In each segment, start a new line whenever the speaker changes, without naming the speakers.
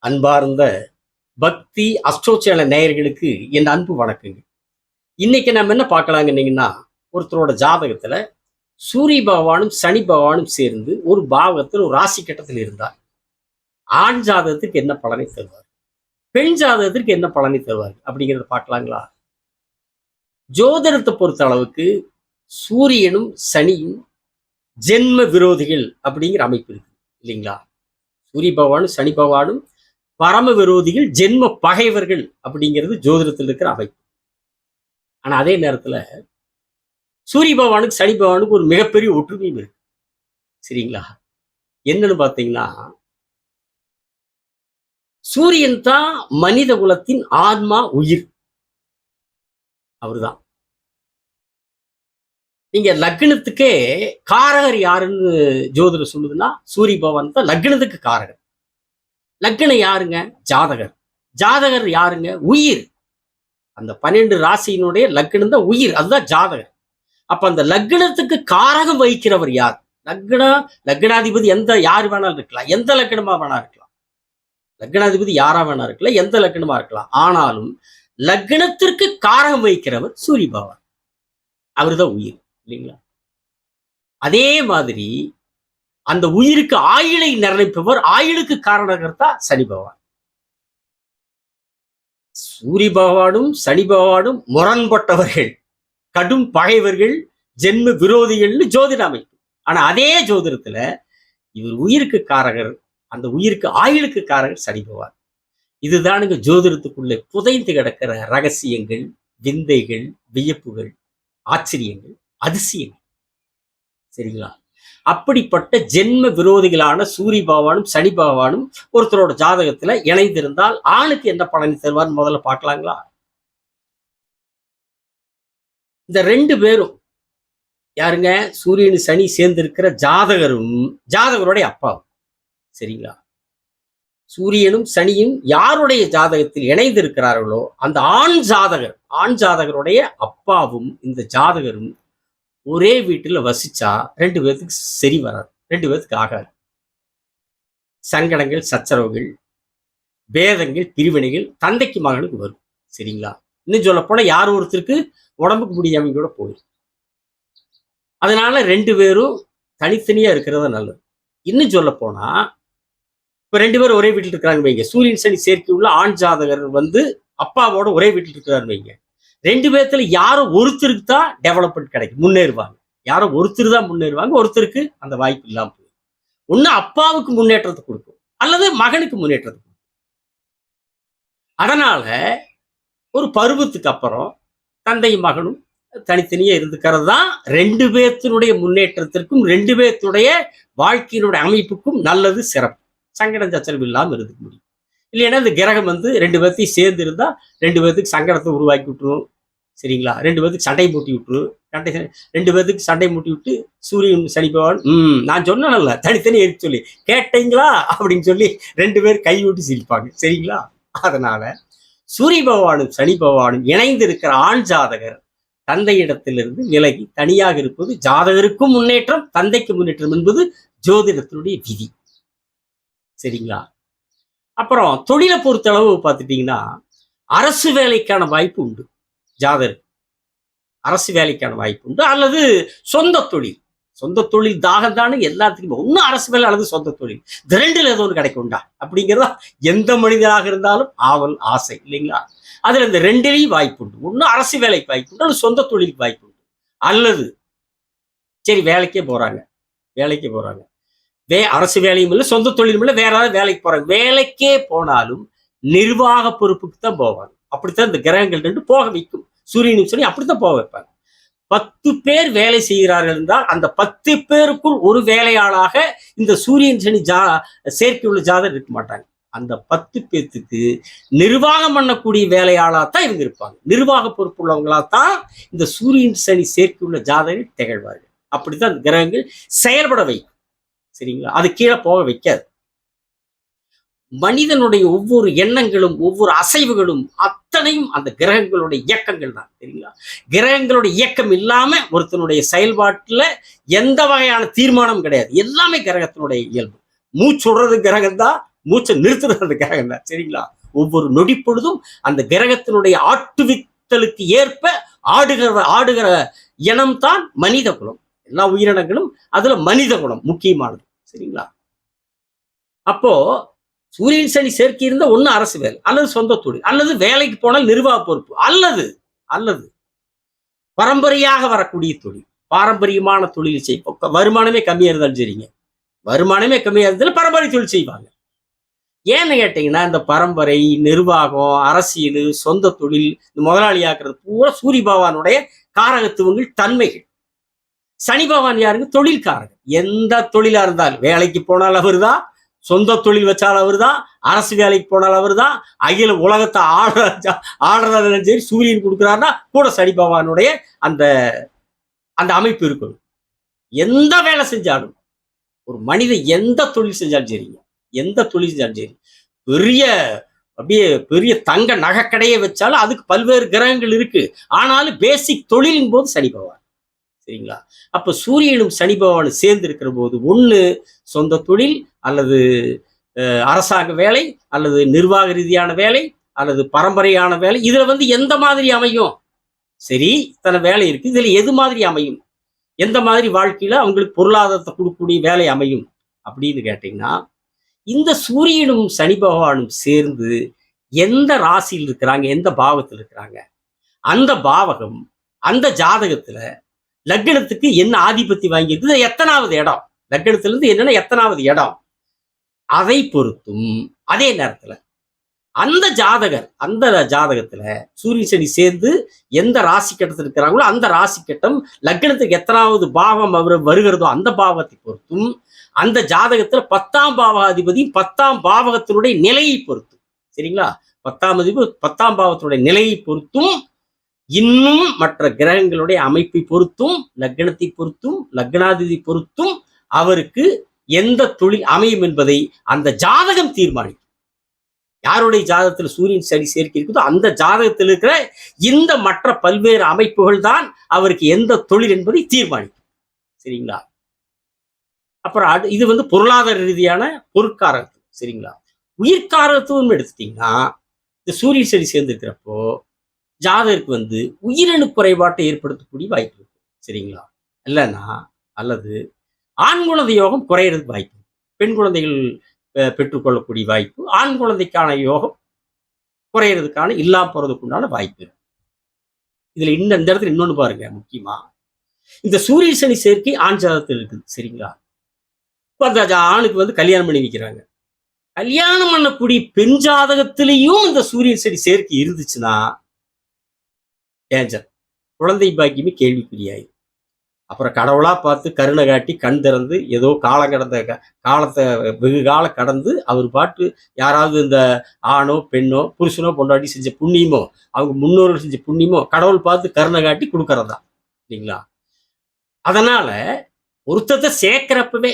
அன்பார்ந்த பக்தி அஸ்ட்ரோச்சேனல் நேயர்களுக்கு என் அன்பு வணக்கங்க. இன்னைக்கு நம்ம என்ன பார்க்கலாங்கன்னீங்கன்னா, ஒருத்தரோட ஜாதகத்துல சூரிய பகவானும் சனி பகவானும் சேர்ந்து ஒரு பாவகத்தில் ஒரு ராசி கட்டத்தில் இருந்தார். ஆண் ஜாதகத்துக்கு என்ன பலனை தருவார், பெண் ஜாதகத்திற்கு என்ன பலனை தருவார் அப்படிங்கிறத பார்க்கலாங்களா? ஜோதிடத்தை பொறுத்த அளவுக்கு சூரியனும் சனியும் ஜென்ம விரோதிகள் அப்படிங்கிற அமைப்பு இருக்கு இல்லைங்களா? சூரிய பகவானும் சனி பகவானும் பரம விரோதிகள், ஜென்ம பகைவர்கள் அப்படிங்கிறது ஜோதிடத்தில் இருக்கிற அமைப்பு. ஆனா அதே நேரத்துல சூரிய பகவானுக்கு சனி பகவானுக்கு ஒரு மிகப்பெரிய ஒற்றுமையும் இருக்கு. சரிங்களா? என்னன்னு பாத்தீங்கன்னா, சூரியன் தான் மனித குலத்தின் ஆன்மா, உயிர். அவருதான். நீங்க லக்னத்துக்கே காரகர் யாருன்னு ஜோதிடம் சொல்லுதுன்னா, சூரிய பகவான் தான் லக்னத்துக்கு காரகர். லக்னம் யாருங்க? ஜாதகர். ஜாதகர் யாருங்க? உயிர். அந்த 12 ராசியினுடைய லக்னம் தான் உயிர், அதுதான் ஜாதகர். அப்ப அந்த லக்னத்துக்கு காரகம் வகிக்கிறவர் யார்? லக்னாதிபதி யாரு வேணாலும் இருக்கலாம், எந்த லக்னமா வேணா இருக்கலாம். லக்னாதிபதி யாரா வேணா இருக்கலாம், எந்த லக்னமா இருக்கலாம். ஆனாலும் லக்னத்திற்கு காரகம் வகிக்கிறவர் சூரிய பகவான். அவருதான் உயிர் இல்லைங்களா? அதே மாதிரி அந்த உயிருக்கு ஆயுளை நிர்ணயிப்பவர், ஆயுளுக்கு காரணகர்த்தா சனி பகவான். சூரிய பகவானும் சனி பகவானும் முரண்பட்டவர்கள், கடும் பகைவர்கள், ஜென்ம விரோதிகள்னு ஜோதிட அமைப்பு. ஆனா அதே ஜோதிடத்துல இவர் உயிருக்கு காரகர், அந்த உயிருக்கு ஆயுளுக்கு காரகர் சனி பகவான். இதுதானுங்க ஜோதிடத்துக்குள்ளே புதைந்து கிடக்கிற ரகசியங்கள், விந்தைகள், வியப்புகள், ஆச்சரியங்கள், அதிசயங்கள். சரிங்களா? அப்படிப்பட்ட ஜென்ம விரோதிகளான சூரிய பகவானும் சனி பகவானும் ஒருத்தரோட ஜாதகத்துல இணைந்திருந்தால் ஆணுக்கு என்ன பலனை தருவார்னு முதல்ல பார்க்கலாங்களா? இந்த 2 பேரும் யாருங்க? சூரியன் சனி சேர்ந்திருக்கிற ஜாதகரும் ஜாதகருடைய அப்பாவும். சரிங்களா? சூரியனும் சனியும் யாருடைய ஜாதகத்தில் இணைந்திருக்கிறார்களோ அந்த ஆண் ஜாதகருடைய அப்பாவும் இந்த ஜாதகரும் ஒரே வீட்டுல வசிச்சா 2 பேர்த்துக்கு சரி வராது, 2 பேர்த்துக்கு ஆகாது. சங்கடங்கள், சச்சரவுகள், பேதங்கள், பிரிவினைகள் தந்தைக்கு மகனுக்கு வரும். சரிங்களா? இன்னும் சொல்ல போனா யார் ஒருத்தருக்கு உடம்புக்கு முடியாம கூட போயிடும். அதனால 2 பேரும் தனித்தனியா இருக்கிறது நல்லது. இன்னும் சொல்ல போனா இப்ப 2 பேரும் ஒரே வீட்டில் இருக்கிறாங்க வைங்க. சூரியன் சனி சேர்க்கை உள்ள ஆண் ஜாதகர் அப்பாவோட ஒரே வீட்டில் இருக்கிறாரு வைங்க. 2 பேர்த்துல யாரோ ஒருத்தருக்கு தான் டெவலப்மெண்ட் கிடைக்கும், முன்னேறுவாங்க. யாரோ ஒருத்தர் தான் முன்னேறுவாங்க, ஒருத்தருக்கு அந்த வாய்ப்பு இல்லாம போயிடும். ஒண்ணு அப்பாவுக்கு முன்னேற்றத்தை கொடுக்கும், அல்லது மகனுக்கு முன்னேற்றத்தை கொடுக்கும். அதனால ஒரு பருவத்துக்கு அப்புறம் தந்தையும் மகனும் தனித்தனியே இருந்துக்கிறது தான் 2 பேர்த்தினுடைய முன்னேற்றத்திற்கும் 2 பேர்த்துடைய வாழ்க்கையினுடைய அமைப்புக்கும் நல்லது, சிறப்பு. சங்கடம் சச்சரவு இல்லாமல் இருந்துக்க முடியும். இல்லைன்னா இந்த கிரகம் 2 பேர்த்தையும் சேர்ந்து இருந்தா 2 பேர்த்துக்கு சங்கடத்தை உருவாக்கி விட்டுரும். சரிங்களா? 2 பேர்த்துக்கு சண்டை மூட்டி விட்டுரும். 2 பேர்த்துக்கு சண்டை மூட்டி விட்டு சூரியன் சனி பகவான் நான் சொன்னேன்ல தனித்தனி எடுத்து சொல்லி கேட்டீங்களா அப்படின்னு சொல்லி 2 பேர் கை விட்டு சிரிப்பாங்க. சரிங்களா? அதனால சூரிய பகவானும் சனி பகவானும் இணைந்து இருக்கிற ஆண் ஜாதகர் தந்தையிடத்திலிருந்து விலகி தனியாக இருப்பது ஜாதகருக்கும் முன்னேற்றம், தந்தைக்கு முன்னேற்றம் என்பது ஜோதிடத்தினுடைய விதி. சரிங்களா? அப்புறம் தொழிலை பொறுத்த அளவு பார்த்துட்டீங்கன்னா, அரசு வேலைக்கான வாய்ப்பு உண்டு. ஜாதகர் அரசு வேலைக்கான வாய்ப்பு உண்டு, அல்லது சொந்த தொழில் தாகம் தானே எல்லாத்துக்குமே. ஒன்னும் அரசு வேலை அல்லது சொந்த தொழில், 2ல் ஏதோ ஒன்று கிடைக்கும்டா அப்படிங்கிறதா எந்த மனிதனாக இருந்தாலும் ஆவல், ஆசை இல்லைங்களா? அதுல இந்த 2லையும் வாய்ப்பு உண்டு. ஒன்னும் அரசு வேலைக்கு வாய்ப்பு உண்டு, அல்லது சொந்த தொழிலுக்கு வாய்ப்பு உண்டு, அல்லது சரி வேலைக்கே போறாங்க அரசு வேலையும் இல்லை, சொந்த தொழிலும் இல்லை, வேற ஏதாவது வேலைக்கு போறாங்க. வேலைக்கே போனாலும் நிர்வாக பொறுப்புக்கு தான் போவாங்க. அப்படித்தான் இந்த கிரகங்கள் 2 போக வைக்கும். சூரியனும் சனி அப்படித்தான் போக வைப்பாங்க. 10 பேர் வேலை செய்கிறார்கள் என்றால் அந்த 10 பேருக்குள் ஒரு வேலையாளாக இந்த சூரியன் சனி சேர்க்கை உள்ள ஜாதகர் இருக்க மாட்டாங்க. அந்த 10 பேர்த்துக்கு நிர்வாகம் பண்ணக்கூடிய வேலையாளாத்தான் இவங்க இருப்பாங்க. நிர்வாக பொறுப்பு உள்ளவங்களாத்தான் இந்த சூரியன் சனி சேர்க்கை உள்ள ஜாதகர்கள் திகழ்வார்கள். அப்படித்தான் அந்த கிரகங்கள் செயல்பட வைக்கும். சரிங்களா? அது கீழே போக வைக்காது. மனிதனுடைய ஒவ்வொரு எண்ணங்களும், ஒவ்வொரு அசைவுகளும் அத்தனையும் அந்த கிரகங்களுடைய இயக்கங்கள் தான். சரிங்களா? கிரகங்களுடைய இயக்கம் இல்லாம ஒருத்தனுடைய செயல்பாட்டுல எந்த வகையான தீர்மானம் கிடையாது. எல்லாமே கிரகத்தினுடைய இயல்பு. மூச்சுடுறது கிரகம் தான், மூச்சை நிறுத்துறதுக்காக என்ன, சரிங்களா? ஒவ்வொரு நொடி பொழுதும் அந்த கிரகத்தினுடைய ஆட்டுவித்தலுக்கு ஏற்ப ஆடுகிற இனம்தான் மனித குலம். எல்லா உயிரினங்களும் அதுல மனித குலம் முக்கியமானது, சரிங்களா? அப்போ சூரியன் சனி சேர்க்கை இருந்தா ஒண்ணு அரசு வேலை, அல்லது சொந்த தொழில், அல்லது வேலைக்கு போனால் நிர்வாக பொறுப்பு, அல்லது அல்லது பரம்பரையாக வரக்கூடிய தொழில், பாரம்பரியமான தொழில் செய்யும். வருமானமே கம்மியா இருந்தாலும் சரிங்க, வருமானமே கம்மியா இருந்தாலும் பரம்பரை தொழில் செய்வாங்க. ஏன்னு கேட்டீங்கன்னா, இந்த பரம்பரை, நிர்வாகம், அரசியல், சொந்த தொழில், இந்த முதலாளியாக்குறது பூரா சூரிய பகவானுடைய காரகத்துவங்கள், தன்மைகள். சனி பகவான் யாருங்க? தொழில்காரங்க. எந்த தொழிலா இருந்தாலும், வேலைக்கு போனால் அவர் தான், சொந்த தொழில் வச்சால் அவர் தான், அரசு வேலைக்கு போனால் அவர் தான், அகில உலகத்தை ஆடுறதும் சரி, சூரியன் கொடுக்குறாருன்னா கூட சனி பகவானுடைய அந்த அந்த அமைப்பு இருக்கணும். எந்த வேலை செஞ்சாலும், ஒரு மனிதன் எந்த தொழில் செஞ்சாலும் சரிங்க, எந்த தொழில் செஞ்சாலும் சரி, பெரிய அப்படியே பெரிய தங்க நகைக்கடையை வச்சாலும் அதுக்கு பல்வேறு கிரகங்கள் இருக்கு. ஆனாலும் பேசிக் தொழிலின் போது சனி பகவான், சரிங்களா? அப்ப சூரியனும் சனி பகவானும் சேர்ந்து இருக்கிற போது ஒண்ணு சொந்த தொழில், அல்லது அரசாங்க வேலை, அல்லது நிர்வாக ரீதியான வேலை, அல்லது பரம்பரையான வேலை. இதுல எந்த மாதிரி அமையும்? சரி, இத்தனை வேலை இருக்கு, இதுல எது மாதிரி அமையும்? எந்த மாதிரி வாழ்க்கையில அவங்களுக்கு பொருளாதாரத்தை கொடுக்கக்கூடிய வேலை அமையும் அப்படின்னு கேட்டீங்கன்னா, இந்த சூரியனும் சனி பகவானும் சேர்ந்து எந்த ராசியில் இருக்கிறாங்க, எந்த பாவத்தில் இருக்கிறாங்க, அந்த பாவகம் அந்த ஜாதகத்துல லக்னத்துக்கு என்ன ஆதிபத்தி வாங்கியிருக்கு, எத்தனாவது இடம், லக்னத்திலிருந்து என்னன்னா எத்தனாவது இடம், அதை பொறுத்தும் அதே நேரத்துல அந்த ஜாதகத்துல சூரிய சனி சேர்ந்து எந்த ராசி கட்டத்தில் இருக்கிறாங்களோ அந்த ராசி கட்டம் லக்னத்துக்கு எத்தனாவது பாவம் அவர் வருகிறதோ அந்த பாவத்தை பொறுத்தும், அந்த ஜாதகத்துல 10ஆம் பாவாதிபதி 10ஆம் பாவகத்தினுடைய நிலையை பொறுத்தும், சரிங்களா? 10ஆம் அதிபதி 10ஆம் பாவத்தினுடைய நிலையை பொறுத்தும், இன்னும் மற்ற கிரகங்களுடைய அமைப்பை பொறுத்தும், லக்னத்தை பொறுத்தும், லக்னாதிபதி பொறுத்தும் அவருக்கு எந்த தொழில் அமையும் என்பதை அந்த ஜாதகம் தீர்மானிக்கும். யாருடைய ஜாதகத்தில் சூரியன் சனி சேர்க்கை இருக்குதோ அந்த ஜாதகத்தில் இருக்கிற இந்த மற்ற பல்வேறு அமைப்புகள் தான் அவருக்கு எந்த தொழில் என்பதை தீர்மானிக்கும், சரிங்களா? அப்புறம் இது பொருளாதார ரீதியான பொருட்காரத்துவம், சரிங்களா? உயிர்காரத்துவம் எடுத்துட்டீங்கன்னா, இந்த சூரியன் சனி சேர்ந்திருக்கிறப்போ ஜாதகருக்கு உயிரணு குறைபாட்டை ஏற்படுத்தக்கூடிய வாய்ப்பு இருக்கு, சரிங்களா? இல்லைன்னா அல்லது ஆண் குழந்தை யோகம் குறையிறதுக்கு வாய்ப்பு, பெண் குழந்தைகள் பெற்றுக்கொள்ளக்கூடிய வாய்ப்பு, ஆண் குழந்தைக்கான யோகம் குறையிறதுக்கான இல்லாம போறதுக்கு உண்டான வாய்ப்பு. இதுல இந்த இடத்துல இன்னொன்னு பாருங்க, முக்கியமா இந்த சூரிய சனி சேர்க்கை ஆண் ஜாதகத்தில் இருக்குது, சரிங்களா? இப்ப அந்த ஆணுக்கு கல்யாணம் பண்ணி வைக்கிறாங்க. கல்யாணம் பண்ணக்கூடிய பெண் ஜாதகத்திலையும் இந்த சூரிய சனி சேர்க்கை இருந்துச்சுன்னா டேஞ்சர், குழந்தை பாக்கியமே கேள்விக்குறியாயி. அப்புறம் கடவுளா பார்த்து கருணை காட்டி கண் திறந்து ஏதோ காலத்தை வெகு காலம் கடந்து அவர் பாட்டு யாராவது இந்த ஆணோ பெண்ணோ புருஷனோ பொண்டாட்டி செஞ்ச புண்ணியமோ அவங்க முன்னோர்கள் செஞ்ச புண்ணியமோ கடவுள் பார்த்து கருணை காட்டி கொடுக்கறதா, இல்லைங்களா? அதனால ஒருத்தத்தை சேர்க்கிறப்பவே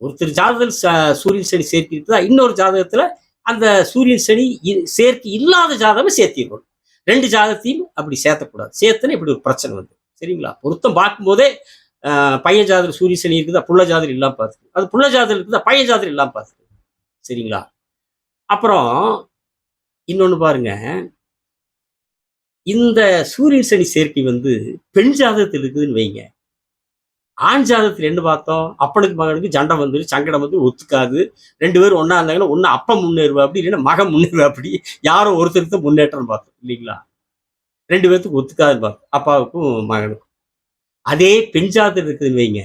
ஒருத்தர் ஜாதகத்தில் சூரியன் சனி சேர்க்கை இருக்குதா, இன்னொரு ஜாதகத்துல அந்த சூரியன் சனி சேர்க்கை இல்லாத ஜாதகமே சேர்த்திருக்கணும். 2 ஜாதகத்தையும் அப்படி சேர்த்தக்கூடாது. சேர்த்துன்னு இப்படி ஒரு பிரச்சனை சரிங்களா? பொருத்தம் பார்க்கும்போதே பையன் ஜாதகம் சூரிய சனி இருக்குதா, புள்ள ஜாதகம் இல்லாம பார்த்துக்கணும். அது புள்ள ஜாதகம் இருக்குதா, பையன் ஜாதகம் இல்லாம பார்த்துக்கணும், சரிங்களா? அப்புறம் இன்னொன்னு பாருங்க, இந்த சூரிய சனி சேர்க்கை பெண் ஜாதகத்தில் இருக்குதுன்னு வைங்க. ஆண் ஜாதகத்தில் என்ன பார்த்தோம், அப்பனுக்கு மகனுக்கு சண்டை சங்கடம் ஒத்துக்காது, 2 பேரும் ஒன்னா இருந்தாங்கன்னா ஒன்னு அப்ப முன்னேறுவா அப்படி, இல்லைன்னா மகன் முன்னேறுவா அப்படி, யாரோ ஒருத்தருக்கு முன்னேற்றம் பார்த்தோம், இல்லைங்களா? 2 பேர்த்துக்கு ஒத்துக்காதுன்னு பார்த்தோம், அப்பாவுக்கும் மகனுக்கும். அதே பெண் ஜாதகம் இருக்குதுன்னு வைங்க,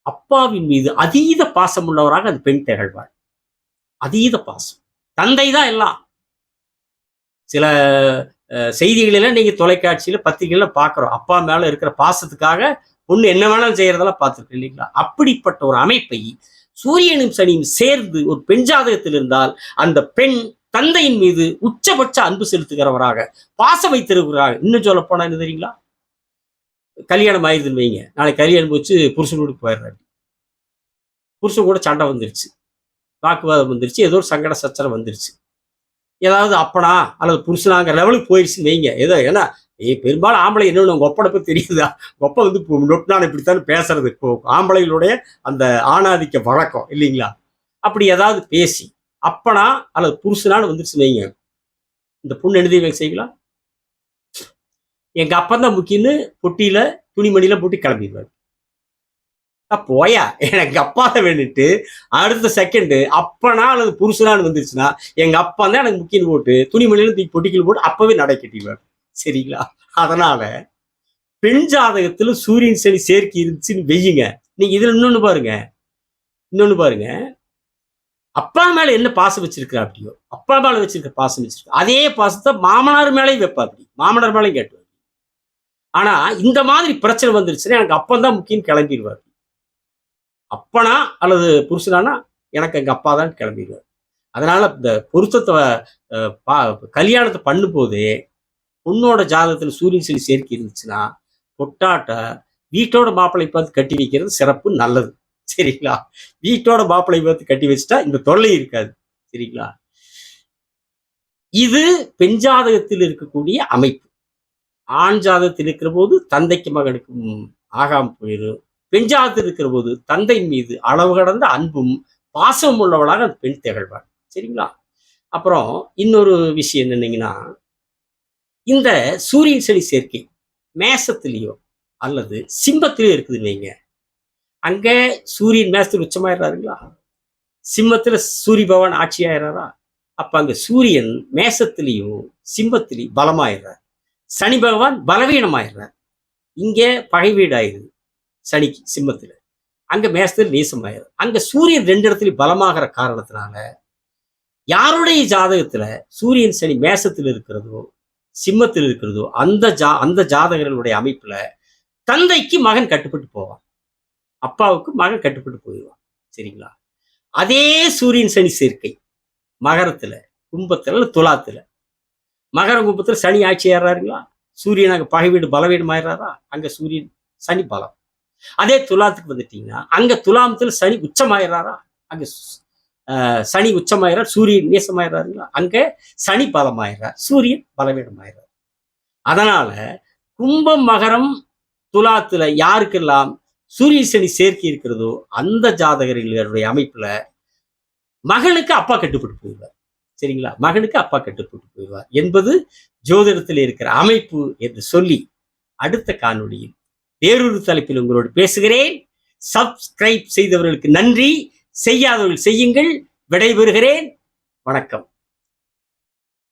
அப்பாவின் மீது அதீத பாசம் உள்ளவராக அந்த பெண் திகழ்வாள். அதீத பாசம், தந்தை தான் எல்லாம். சில செய்திகளெல்லாம் நீங்க தொலைக்காட்சியில பத்திரிகையில பாக்குறோம், அப்பா மேல இருக்கிற பாசத்துக்காக பொண்ணு என்ன வேணாலும் செய்யறதெல்லாம் பார்த்துருக்கு, இல்லைங்களா? அப்படிப்பட்ட ஒரு அமைப்பை சூரியனும் சனியும் சேர்ந்து ஒரு பெண் ஜாதகத்தில் இருந்தால் அந்த பெண் தந்தையின் மீது உச்சபட்ச அன்பு செலுத்துகிறவராக, பாசம் வைத்திருக்கிறார்கள். இன்னும் சொல்ல போனா என்ன தெரியுங்களா, கல்யாணம் ஆயிருதுன்னு வைங்க, நாளைக்கு கல்யாணம் போச்சு புருஷன் வீட்டுக்கு போயிடுறாரு, புருஷன் கூட சண்டை வந்துருச்சு, வாக்குவாதம் வந்துருச்சு, ஏதோ ஒரு சங்கட சச்சரம் வந்துருச்சு, ஏதாவது அப்பனா அல்லது புருஷனாங்கிற லெவலுக்கு போயிடுச்சுன்னு வைங்க. ஏதோ ஏன்னா பெரும்பாலும் ஆம்பளை என்னன்னு உங்க ஒப்படைப்பு தெரியுதா, ஒப்ப நொட்டினான் இப்படித்தான் பேசுறது, ஆம்பளைகளுடைய அந்த ஆணாதிக்க வழக்கம், இல்லைங்களா? அப்படி ஏதாவது பேசி அப்பனா அல்லது புருஷனான்னு வந்துருச்சு வைங்க, இந்த பொண்ணு எழுதி வைக்க செய்யலாம், எங்க அப்பன் தான் முக்கியன்னு பொட்டியில துணிமணியில போட்டு கிளம்பிடுவாரு. போயா எனக்கு அப்பா தான் வேணுட்டு அடுத்த செகண்ட் அப்பனா அல்லது புருஷனான்னு வந்துருச்சுன்னா எங்க அப்பா தான் எனக்கு முக்கியம் போட்டு துணிமணியில தூக்கி பொட்டிக்குள்ள போட்டு அப்பவே நடை கட்டிடுவார். சரிங்களா? அதனால பெண் ஜாதகத்துல சூரியன் சனி சேர்க்கை இருந்துச்சுன்னு வெய்யுங்க. நீங்க இதுல இன்னொன்னு பாருங்க, அப்பா மேல என்ன பாசம் வச்சிருக்கிற அப்படியோ, அப்பா மேல வச்சிருக்க பாசம் வச்சிருக்க அதே பாசத்தை மாமனார் மேலேயும் வைப்பா, அப்படி மாமனார் மேலேயும் கேட்டுவார். ஆனா இந்த மாதிரி பிரச்சனை வந்துருச்சுன்னா எனக்கு அப்பன் தான் முக்கியம் கிளம்பிடுவார். அப்பனா அல்லது புருஷனானா எனக்கு எங்க அப்பா தான் கிளம்பிடுவார். அதனால இந்த பொருத்தத்தை கல்யாணத்தை பண்ணும் போதே பொண்ணோட ஜாதகத்துல சூரியன் சனி சேர்க்கை இருந்துச்சுன்னா பொட்டாட்ட வீட்டோட மாப்பிள்ளை பார்த்து கட்டி வைக்கிறது சிறப்பு, நல்லது. சரிங்களா? வீட்டோட மாப்பிள்ளை பார்த்து கட்டி வச்சுட்டா இந்த தொல்லை இருக்காது. சரிங்களா? இது பெண் ஜாதகத்தில் இருக்கக்கூடிய அமைப்பு. ஆண் ஜாதகத்தில் இருக்கிற போது தந்தைக்கு மகனுக்கும் ஆகாம போயிடும். பெண் ஜாதகத்தில் இருக்கிற போது தந்தையின் மீது அளவு கடந்த அன்பும் பாசம் உள்ளவளாக அந்த பெண் திகழ்வாள். சரிங்களா? அப்புறம் இன்னொரு விஷயம் என்னன்னீங்கன்னா, இந்த சூரியன் சனி சேர்க்கை மேசத்திலேயோ அல்லது சிம்மத்திலேயோ இருக்குதுன்னு வைங்க, அங்க சூரியன் மேசத்தில் உச்சமாயிடுறாருங்களா, சிம்மத்துல சூரிய பகவான் ஆட்சி ஆயிடுறாரா, அப்ப அங்க சூரியன் மேசத்திலையும் சிம்மத்திலையும் பலமாயிடுறார், சனி பகவான் பலவீனமாயிடுறார். இங்க பகை வீடு ஆயிடுது சனிக்கு சிம்மத்துல, அங்க மேசத்தில் நீசமாயிடுது. அங்க சூரியன் 2 இடத்துலயும் பலமாகிற காரணத்தினால யாருடைய ஜாதகத்துல சூரியன் சனி மேசத்தில் இருக்கிறதோ சிம்மத்தில் இருக்கிறதோ அந்த ஜாதகர்களுடைய அமைப்புல தந்தைக்கு மகன் கட்டுப்பட்டு போவான், அப்பாவுக்கு மகன் கட்டுப்பட்டு போயிடுவான். சரிங்களா? அதே சூரியன் சனி சேர்க்கை மகரத்துல கும்பத்துல துலாத்துல, மகர கும்பத்துல சனி ஆட்சி ஏறாருங்களா, சூரியன் அங்க பகை வீடு பலவீனம் ஆயிடுறாரா, அங்க சூரியன் சனி பலம். அதே துலாத்துக்கு வந்துட்டீங்கன்னா அங்க துலாமத்துல சனி உச்சமாயிடுறாரா, அங்க சனி உச்சமாயிறார், சூரியன் நேசமாயிடுறாருங்களா, அங்க சனி பலமாயிடுறார், சூரியன் பலவீனம் ஆயிடுறார். அதனால கும்பம் மகரம் துலாத்துல யாருக்கெல்லாம் சூரிய சனி சேர்க்கை இருக்கிறதோ அந்த ஜாதகர்களுடைய அமைப்புல மகனுக்கு அப்பா கட்டுப்பட்டு போயிடுவார். சரிங்களா? மகனுக்கு அப்பா கட்டுப்பட்டு போயிடுவார் என்பது ஜோதிடத்தில் இருக்கிற அமைப்பு என்று சொல்லி அடுத்த காணொளியில் வேறொரு தலைப்பில் உங்களோடு பேசுகிறேன். சப்ஸ்கிரைப் செய்தவர்களுக்கு நன்றி, செய்யாதவர்கள் செய்யுங்கள். விடைபெறுகிறேன். வணக்கம்.